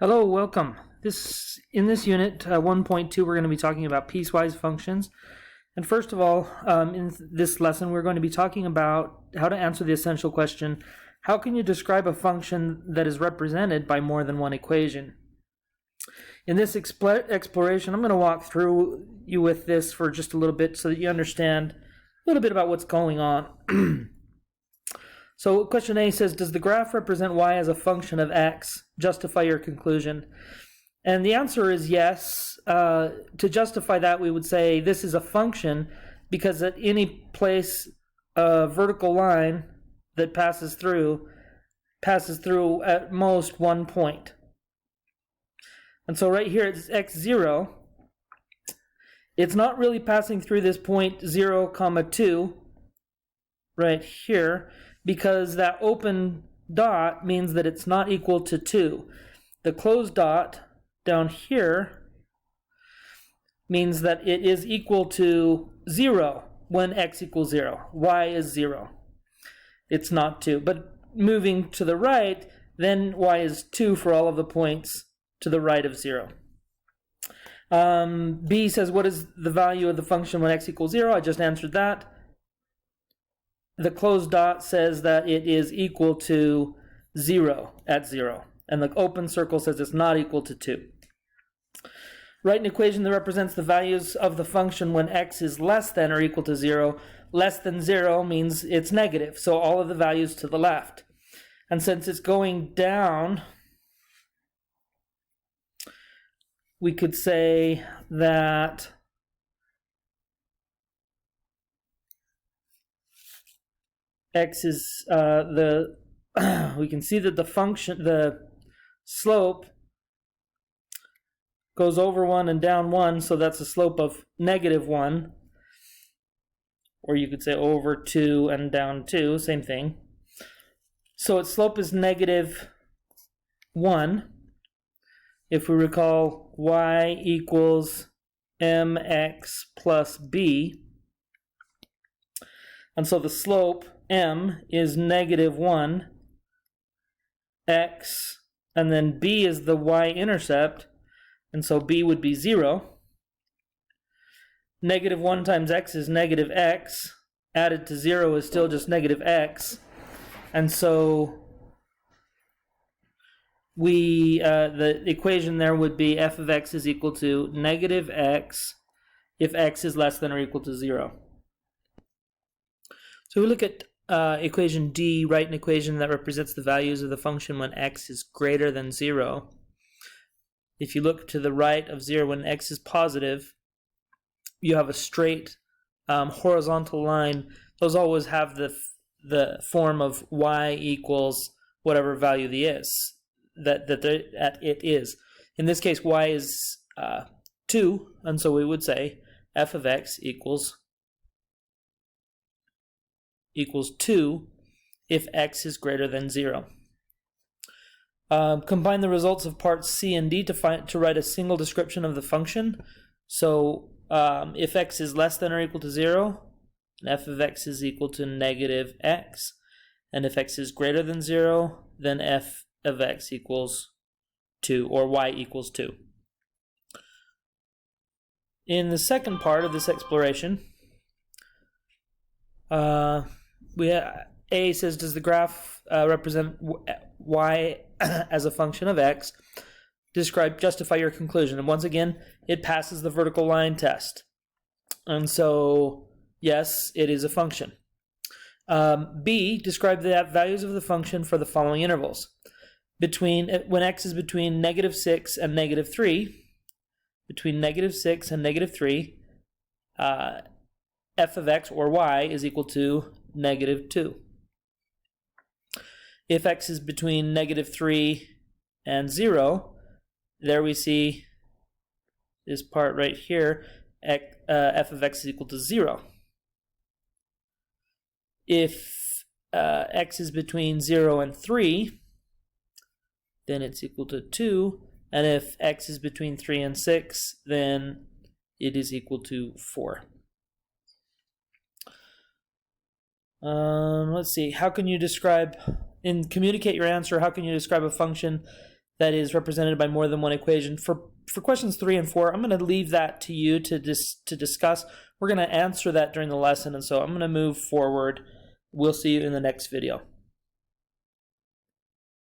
Hello, welcome. In this unit 1.2, we're going to be talking about piecewise functions. And first of all, in this lesson, we're going to be talking about how to answer the essential question: how can you describe a function that is represented by more than one equation? In this exploration, I'm going to walk through you with this for just a little bit so that you understand a little bit about what's going on. So question A says, does the graph represent y as a function of x? Justify your conclusion. And the answer is yes. To justify that, we would say this is a function because at any place a vertical line that passes through at most one point. And so right here it's x0. It's not really passing through this point 0, 2 right here, because that open dot means that it's not equal to 2. The closed dot down here means that it is equal to 0 when x equals 0. Y is 0. It's not 2. But moving to the right, then y is 2 for all of the points to the right of 0. B says, what is the value of the function when x equals 0? I just answered that. The closed dot says that it is equal to 0 at 0. And the open circle says it's not equal to 2. Write an equation that represents the values of the function when x is less than or equal to 0. Less than 0 means it's negative, so all of the values to the left. And since it's going down, we could say that x is we can see that the slope goes over 1 and down 1, so that's a slope of -1. Or you could say over 2 and down 2, same thing. So its slope is -1. If we recall, y equals mx plus b. And so the slope m is -1, x, and then b is the y-intercept, and so b would be 0. -1 times x is -x, added to 0 is still just -x, and so the equation there would be f of x is equal to -x if x is less than or equal to 0. So we look at equation D. Write an equation that represents the values of the function when x is greater than 0. If you look to the right of 0 when x is positive, you have a straight horizontal line. Those always have the form of y equals whatever value it is. In this case, y is 2, and so we would say f of x equals 2 if x is greater than 0. Combine the results of parts C and D to write a single description of the function. So if x is less than or equal to 0, then f of x is equal to -x. And if x is greater than 0, then f of x equals 2, or y equals 2. In the second part of this exploration, A says, does the graph represent y as a function of x? Justify your conclusion. And once again, it passes the vertical line test. And so, yes, it is a function. B, describe the values of the function for the following intervals. When x is between -6 and -3, between -6 and -3, f of x, or y, is equal to -2. If x is between -3 and 0, there we see this part right here, f of x is equal to 0. If x is between 0 and 3, then it's equal to 2, and if x is between 3 and 6, then it is equal to 4. Let's see, how can you describe, communicate your answer, how can you describe a function that is represented by more than one equation. For questions 3 and 4, I'm going to leave that to you to discuss. We're going to answer that during the lesson, and so I'm going to move forward. We'll see you in the next video.